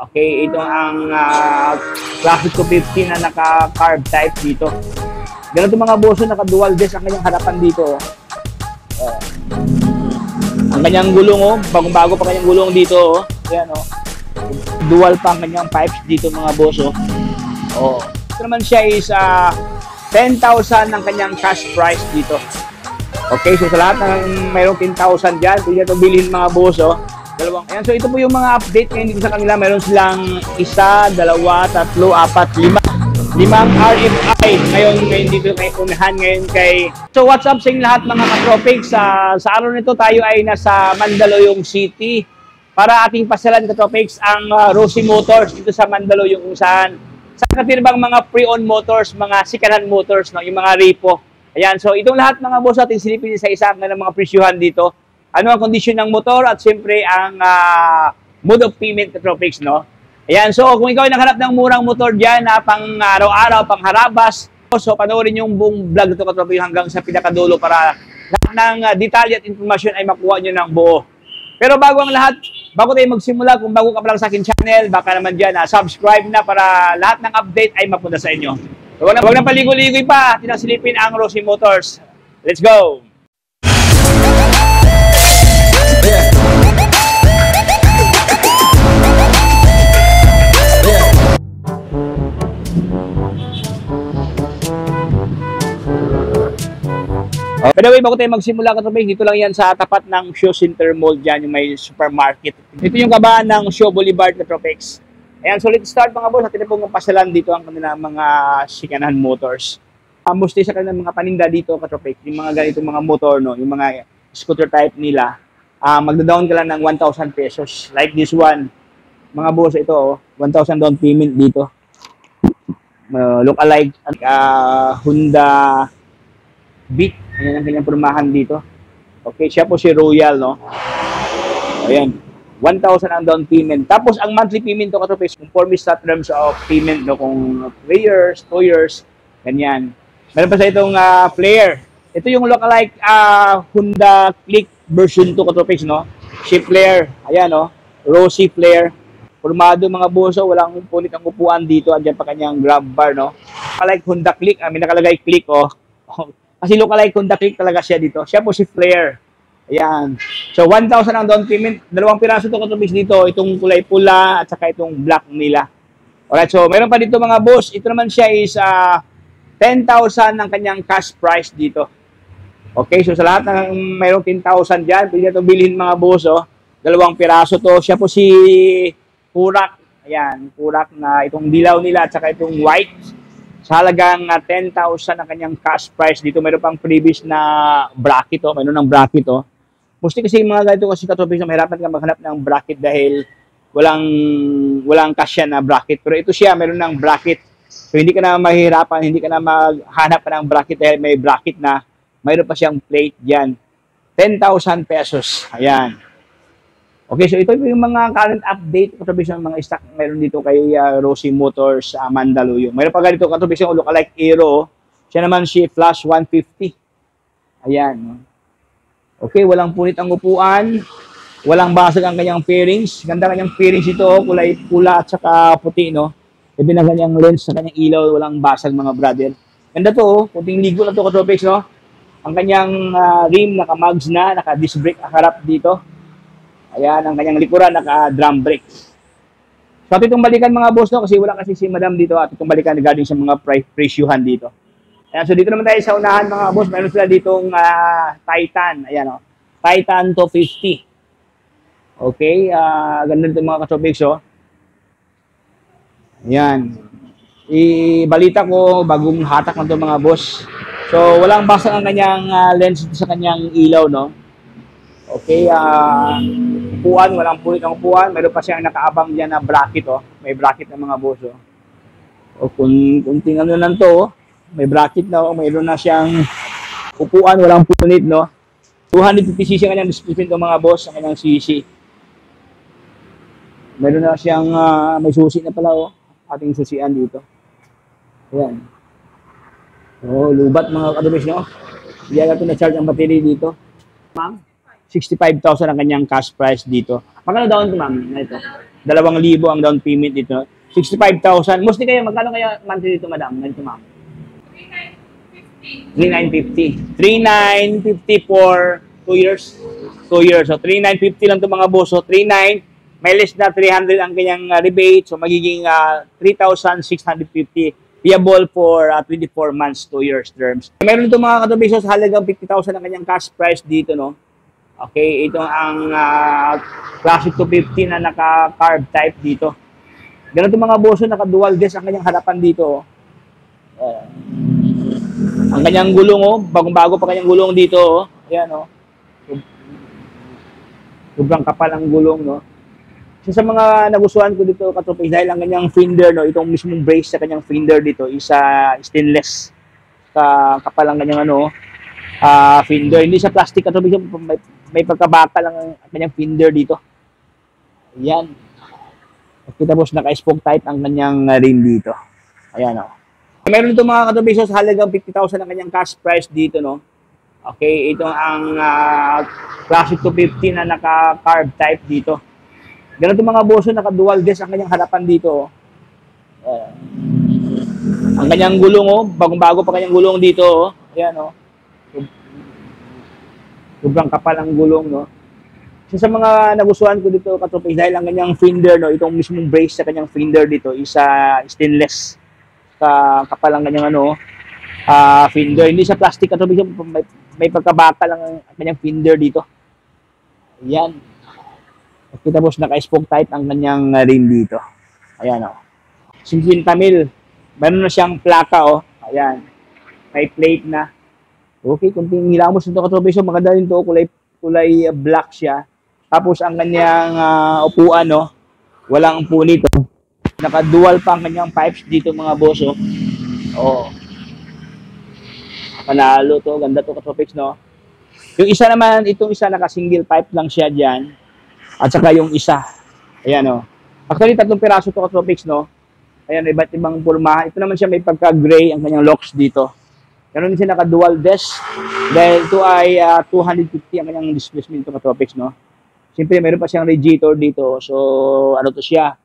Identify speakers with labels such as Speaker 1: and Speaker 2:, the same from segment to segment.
Speaker 1: Okay, ito ang Classic 250 na naka-carb type dito. Ganito mga boso, naka-dual disc ang kanyang harapan dito. Ang kanyang gulong, bagong-bago pa kanyang gulong dito. Ayan, dual pa ang kanyang pipes dito mga boso. Ito naman siya is 10,000 ang kanyang cash price dito. Okay, so sa lahat ng mayroong 10,000 dyan, pwede ito bilhin mga boso. Ayan, so ito po yung mga update ngayon dito sa kanila. Meron silang 1, 2, 3, 4, 5 RFI ngayon dito kay unahan ngayon kay. So what's up sa inyo lahat mga katropics? Sa araw nito tayo ay nasa Mandaluyong City para ating pasyalan katropics ang Rosie Motors dito sa Mandaluyong kung saan sa katirbang mga pre-owned motors, mga second-hand motors, no, yung mga repo. Ayan, so itong lahat mga boss ating silipin sa isa ng mga presyuhan dito. Ano ang kondisyon ng motor at siyempre ang mode of payment katropics, no? Ayan, so kung ikaw ay naghanap ng murang motor dyan na pang araw-araw, pang harabas, so panoorin yung buong vlog ito katropics hanggang sa pinakadulo para lahat ng detalye at informasyon ay makuha nyo ng buo. Pero bago ang lahat, bago tayo magsimula, kung bago ka pa lang sa akin channel, baka naman dyan, subscribe na para lahat ng update ay mapunta sa inyo. So, wag na paligoy-ligoy pa, tinasilipin ang Rosie Motors. Let's go! By the way, bago tayo magsimula katropics, dito lang yan sa tapat ng Show Center Mall dyan, yung may supermarket. Ito yung kabaan ng Show Boulevard katropics. Ayan, so let's start mga boss. At ito pong pasyalan dito ang kanilang mga second-hand motors. Mostly sa kanilang mga paninda dito katropics, yung mga ganitong mga motor, no, yung mga scooter type nila, magda-down ka lang ng 1,000 pesos. Like this one, mga boss, ito 1,000 down payment dito. Look alike, Honda Beat. Ayan ang kanyang pormahan dito. Okay, siya po si Royal, no? Ayan, 1,000 ang down payment. Tapos, ang monthly payment to katropics, conforme sa terms of payment, no? Kung 3 years, 2 years, ganyan. Meron pa sa itong Flare. Ito yung lookalike Honda Click version 2 katropics, no? Si Flare. Ayan, no? Rosie Flare. Formado mga boso, walang punit ang upuan dito. Andiyan pa kanyang grab bar, no? Lookalike Honda Click. May nakalagay Click, Kasi lookalike Honda Click talaga siya dito. Siya po si Flare. Ayan. So, 1,000 ang down payment. Dalawang piraso ito katropics dito. Itong kulay pula at saka itong black nila. Alright, so meron pa dito mga boss. Ito naman siya is 10,000 ang kanyang cash price dito. Okay, so sa lahat ng mayroong 10,000 dyan, pwede ito bilhin mga boss. Dalawang piraso to. Siya po si Purak. Ayan, Purak na itong dilaw nila at saka itong white. Sa halagang 10,000 ang kanyang cash price dito. Mayroon pang previous na bracket, mayroon ng bracket, Mostly kasi mga ganito kasi katropics, mahirapan ka maghanap ng bracket dahil walang kasya na bracket. Pero ito siya, mayroon ng bracket. So hindi ka na mahirapan, hindi ka na maghanap pa ng bracket dahil may bracket na mayroon pa siyang plate diyan. 10,000 pesos. Ayan. Okay, so ito yung mga current update katropics ng mga stock meron dito kay Rosie Motors Mandaluyong. Mayroon pa ganito katropics yung lookalike Aero. Siya naman si Flash 150. Ayan. Okay, walang punit ang upuan. Walang basag ang kanyang fairings. Ganda kanyang fairings ito, kulay pula at saka puti, no? Even ang kanyang lens sa kanyang ilaw, walang basag mga brother. Ganda to, kunting ligo na to katropics, no? Ang kanyang rim naka-mugs na, naka-disc brake ang harap dito. Ayan, ang kanyang likuran, naka-drum brake. So, at itong balikan mga boss, no? Kasi wala kasi si madam dito at itong balikan regarding sa mga presyuhan dito. Ayan, so dito naman tayo sa unahan mga boss. Mayroon sila ditong Titan. Ayan, Titan 250. Okay, ganda dito mga katropics, Ayan. Ibalita ko, bagong hatak na ito mga boss. So, walang basag ang kanyang lens sa kanyang ilaw, no? Okay, upuan, walang punit ang upuan. Mayroon pa siyang nakaabang dyan na bracket, May bracket na mga boss, O kung tingnan nyo lang to, may bracket na, mayroon na siyang upuan, walang punit, no? 250cc ang kanyang displacement, mga boss, ang kanyang cc. Mayroon na siyang, may susi na pala, ating susian dito. Ayan. Lubat mga katropics, no? Hindi natin na-charge ang battery dito. Ma'am? 65,000 ang kanyang cash price dito. Magkano down ito, ma'am? Ito. 2,000 ang down payment dito. 65,000. Mostly kaya, magkano kaya monthly dito, madam? Ganito, ma'am. 3,950. 3,950 for 2 years. 2 years. So, 3,950 lang ito mga boss. So, 3,900. May less na 300 ang kanyang rebate. So, magiging 3,650 payable for 24 months, 2 years terms. Meron ito mga katubisos, halagang 50,000 ang kanyang cash price dito, no? Okay, ito ang Classic 250 na naka-carb type dito. Ganito mga boso, naka-dual disc ang kanyang harapan dito. Ang kanyang gulong, oh, bagong-bago pa kanyang gulong dito, oh. Ayan, oh. Sobrang kapal ang gulong, no? So, sa mga nagustuhan ko dito, katropis, dahil ang kanyang fender, no, itong mismong brace sa kanyang fender dito is stainless. Kapal ang kanyang fender. Hindi sa plastic, katropis, may pagkabakal ang kanyang fender dito. Ayan. Okay, tapos naka-spoke type ang kanyang rim dito. Ayan, oh. Meron ito mga katropis, halagang 50,000 ang kanyang cash price dito, no? Okay, ito ang Classic 250 na naka-carb type dito. Ganito mga boso, naka-dual disc ang kanyang harapan dito. Ang kanyang gulong, oh, bagong-bago pa kanyang gulong dito. Oh. Ayan, oh. Sobrang kapal ang gulong, no? So, sa mga nagustuhan ko dito, katropis, dahil ang kanyang fender, no, itong mismong brace sa kanyang fender dito is stainless. Kapal ang kanyang fender. Hindi sa plastic, katropis, may pagkabakal ang kanyang fender dito. Ayan. Okay, tapos naka-spoke type ang kanyang rim dito. Ayan, oh. 50 mil. Meron na siyang plaka, oh. Ayan. May plate na. Okay, kunting hilamos nito katropis. So, maganda rin ito. Kulay black siya. Tapos ang kanyang upuan, no? Walang upo nito. Naka-dual pa ang kanyang pipes dito, mga boso. Oh. Panalo to. Ganda to katropis, no? Yung isa naman, itong isa naka-single pipe lang siya dyan. At saka yung isa. Ayan, o. Actually, 3 piraso to katropics, no? Ayan, iba't ibang purma. Ito naman siya may pagka-gray ang kanyang locks dito. Ganun din siya naka-dual desk. Dahil ito ay 250 ang kanyang displacement to katropics, no? Siyempre, meron pa siyang radiator dito. So, ano to siya?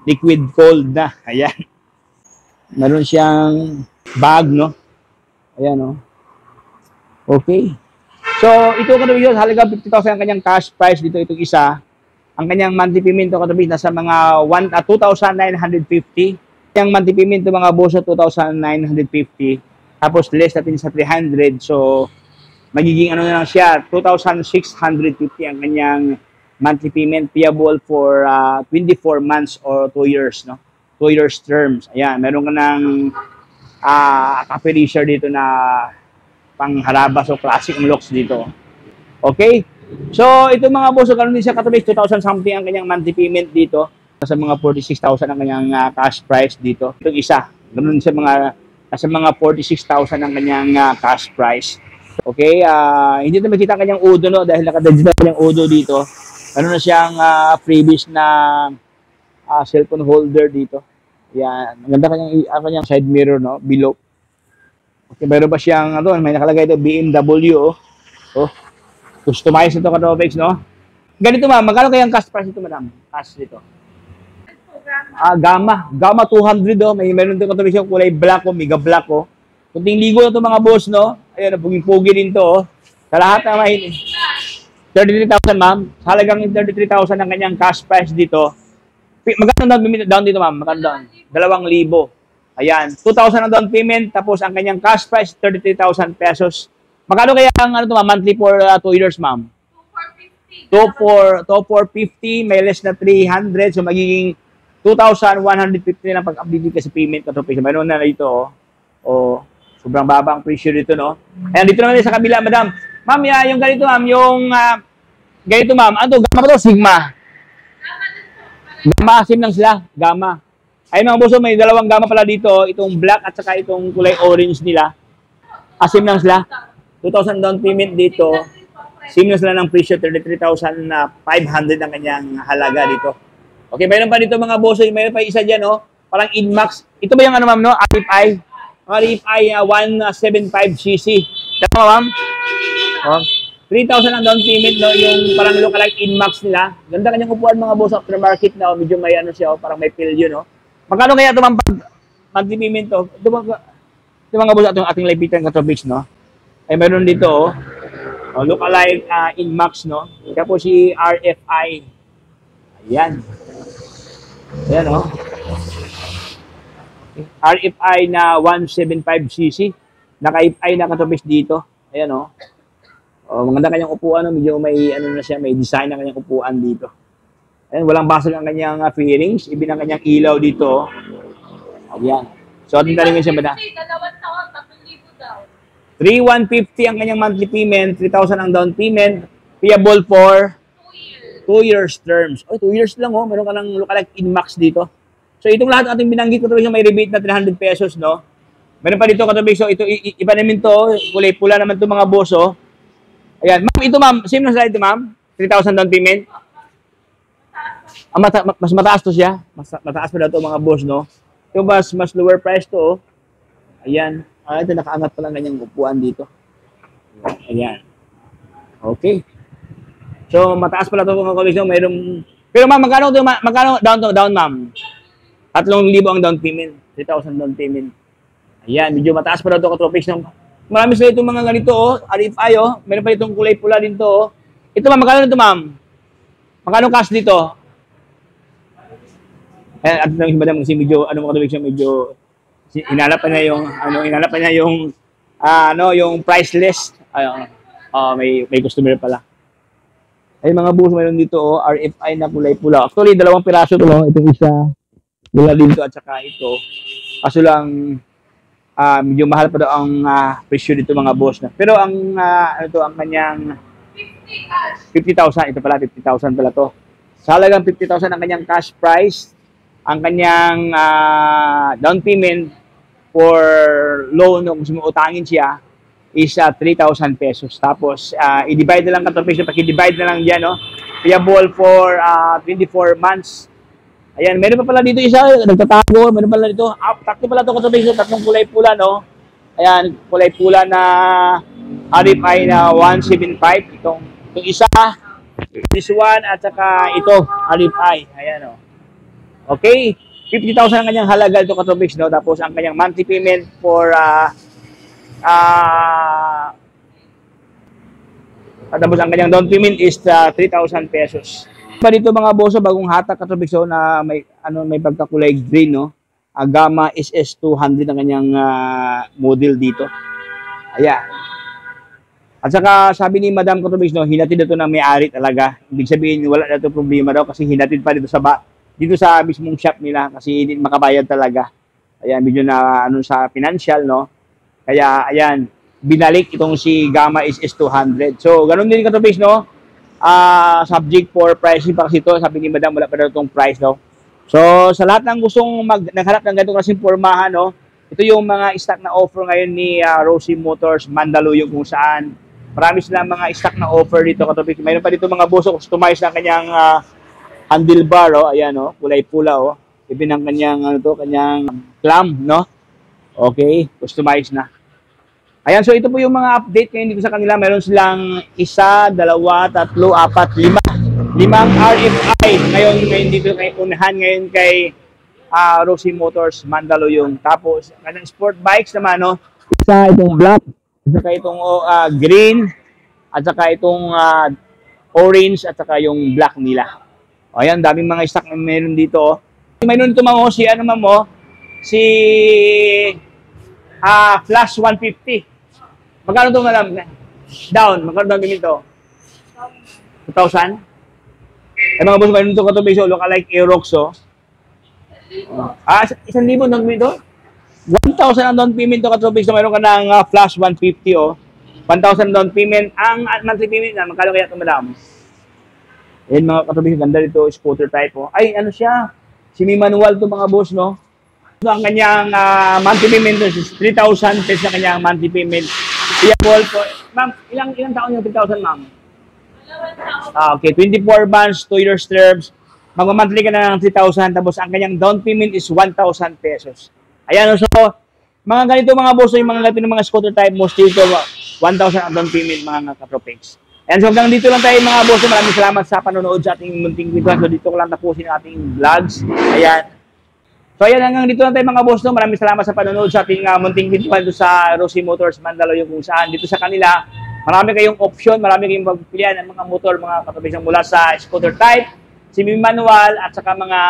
Speaker 1: Liquid cold na. Ayan. Meron siyang bag, no? Ayan, o. Okay. So, ito katubig, halaga 50,000 ang kanyang cash price dito, itong isa. Ang kanyang monthly payment ito katubig, nasa mga 2,950. Yung monthly payment ito mga boso, 2,950. Tapos less natin sa 300. So, magiging ano na lang siya, 2,650 ang kanyang monthly payment payable for 24 months or 2 years, no? 2 years terms. Ayan, meron ka ng cafe dito na pangharabas o classic locks dito. Okay? So, ito mga boss, ganun din siya katubig, 2,000 something ang kanyang monthly payment dito. Nasa mga 46,000 ang kanyang cash price dito. Itong isa, ganun siya nasa mga 46,000 ang kanyang cash price. Okay? Hindi na makita ang kanyang udo, no? Dahil nakadadjit ang kanyang udo dito. Ano na siyang freebies na cellphone holder dito. Yan. Ang ganda kanyang side mirror, no? Below. Okay, meron ba siyang, may nakalagay ito, BMW, oh. Oh, customize ito, katopics, no? Ganito, ma'am, magkano kayang cash price ito, madam? Cash dito. Gamma 200, oh. Meron ito, katopics, yung kulay black, oh, mega black, oh. Kunting ligo na ito, mga boss, no? Ayan, puging-pugi din to, oh. Sa lahat na may 33,000, ma'am. Halagang 33,000 ang kanyang cash price dito. Magkano down dito, ma'am? Magkano down? 2,000. Ayan, 2,000 ang down payment, tapos ang kanyang cash price, 33,000 pesos. Magkano kaya ang monthly for 2 years, ma'am? 2,450, may less na 300, so magiging 2,150 lang pag-update ka sa payment. Mayroon na dito, oh. Oh, sobrang baba ang presyo dito, no? Ayan, dito naman sa kabila, madam. Ma'am, yung ganito, ma'am, yung ganito, ma'am, ano to? Gamma ba to? Sigma? Gamma, asim lang sila. Gamma. Ay mga boso, may dalawang gama pala dito. Itong black at saka itong kulay orange nila. Asim lang sila. 2,000 down payment dito. Sim lang sila ng presyo, 33,500 ang kanyang halaga dito. Okay, mayroon pa dito mga boso. Mayroon pa isa dyan, no? Parang Inmax. Ito ba yung ano, ma'am, no? RFI. RFI 175cc. Tama, ma'am? Oh. 3,000 ang down payment, no? Yung parang lookalike Inmax nila. Ganda kanyang upuan mga boss, aftermarket na, medyo may ano siya, parang may pilyo, no? Magkano kaya ito monthly payment to? Ito mga boss, itong ating lipitan katrobix, no? Ay meron dito, lookalike Inmax, no? Tapos si RFI. Ayan. Ayan, no? RFI na 175cc. Naka-FI na katrobix dito. Ayan, no? Maganda kanyang upuan, no? Medyo may ano na siya, may design na kanyang upuan dito. Ayan, walang basag ang kanyang fairings, ibin ang kanyang ilaw dito. Ayan. So ating talingin siya ba na? 3,150 ang kanyang monthly payment, 3,000 ang down payment, payable for 2 years terms. 2 years lang, meron ka ng lookalike Inmax dito. So itong lahat ating binanggit ko may rebate na 300 pesos, no? Meron pa dito katabig, so ito iba namin to, kulay pula naman to mga boss, oh. Ayan, ma'am, ito ma'am, same na slide ito ma'am, 3,000 down payment. Mas mataas to siya, mataas pa daw to mga boss, no? Ito mas lower price to, oh. Ayan, ito nakaangat pa lang ganyang upuan dito. Ayan. Okay. So, mataas pala ito mga colleagues, mayroong, pero ma'am, magkano down ma'am? 3,000 ang down payment, 3,000 down payment. Ayan, medyo mataas pa daw ito katropics, no? Marami sila itong mga ganito, RFI, meron pa itong kulay pula dito, Ito ma'am, magkano nito ma'am? Magkano cash dito? At nang madam kasi medyo medyo inalap pa niya yung price list. May customer pala. Ay mga boss, mayroon dito RFI na kulay pula. Actually, 2 piraso to, itong isa mula dito at saka ito. Kaso lang medyo mahal pa daw ang presyo dito mga boss na. Pero ang ang kanyang 50,000, ito pala 50,000 pala to. Sa halagang 50,000 ang kanyang cash price, ang kanyang down payment for loan kung gusto mo utangin siya is 3,000 pesos. Tapos i-divide na lang katropics, pag-i-divide na lang diyan, no. Payable for 24 months. Ayan, meron pa pala dito isa, nagtatago, meron pala dito. Takto pala ito katropics, tatlong kulay pula, no. Ayan, kulay pula na RFI na 175, itong isa, this one, at saka ito, RFI. Ayan, okay, 50,000 ang kanyang halaga ito katropics, no? Tapos ang kanyang monthly payment for tapos ang kanyang down payment is 3,000 pesos. Pa dito mga boso, bagong hatak katropics, na may pagkakulay green, no? Gamma SS200 ang kanyang model dito. Ayan. At saka sabi ni Madam katropics, no, hinatid ito ng may-ari talaga. Ibig sabihin wala na ito problema daw kasi hinatid pa dito sa mismong shop nila kasi hindi makabayad talaga. Ayan, medyo na sa financial, no. Kaya ayan, binalik itong si Gamma SS200. So, ganun din katropics, no. Subject for pricing pa kasi ito. Sabi ni Madam, wala pa daw itong price, no. So, sa lahat ng gustong naghanap ng ganitong klaseng pormahan, no, ito yung mga stock na offer ngayon ni Rosie Motors, Mandaluyong, kung saan marami silang mga stock na offer dito katropics. Mayroon pa dito mga boso customize ng kanyang handlebar, ayan, kulay pula, ibin ang kanyang kanyang clamp, no. Okay, customize na. Ayan, so ito po yung mga update ngayon dito sa kanila. Meron silang 1, 2, 3, 4, 5 RFI ngayon dito kay unahan ngayon kay Rosie Motors Mandaluyong. Tapos kanyang sport bikes naman, no. Isa itong black, at saka itong green, at saka itong orange, at saka yung black nila. Ayan, daming mga stock na meron dito. Mayroon ito si Flash 150. Magkano ito malam? Down, magkano down payment ito? 2,000? Ay mga boss, mayroon ito katubig, lookalike Aerox, 1,000 down payment ito? 1,000 ang down payment ito katubig, mayroon ka ng Flash 150, 1,000 down payment. Ang monthly payment na, magkano kaya ito madam? Ayan mga katubig, ganda dito, scooter type, Ay, ano siya? Semi-manual to mga boss, no? So, ang kanyang monthly payment is 3,000 pesos na kanyang monthly payment. Payable po. Ma'am, ilang taon yung 3,000, ma'am? Okay, 24 months, 2 years terms. Magmamonthly ka na ng 3,000, tapos ang kanyang down payment is 1,000 pesos. Ayan, so, mga ganito mga boss, yung mga ganito ng mga scooter type, most dito, 1,000 ang down payment, mga katropics. And so hanggang dito lang tayo mga boss. Maraming salamat sa panonood sa ating munting kwentuhan. So dito ko lang tapusin ang ating vlogs. Ayan. So ayan, hanggang dito lang tayo mga boss. Maraming salamat sa panonood sa ating munting kwentuhan sa Rosie Motors Mandaluyong, kung saan dito sa kanila marami kayong option, marami kayong pagpilian ng mga motor, mga katabisan mula sa scooter type, semi-manual at saka mga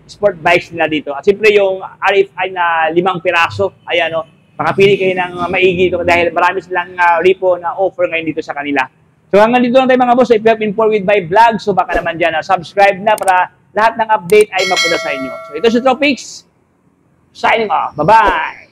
Speaker 1: sport bikes nila dito. At siyempre yung RFI na 5 piraso. Ayan o. Makapili kayo ng maigi dito dahil marami silang repo na offer ngayon dito sa kanila. So hanggang dito lang tayo mga boss. If you have been informed with my vlog, so baka naman dyan subscribe na para lahat ng update ay mapunta sa inyo. So ito si Tropics. Signing off. Bye-bye!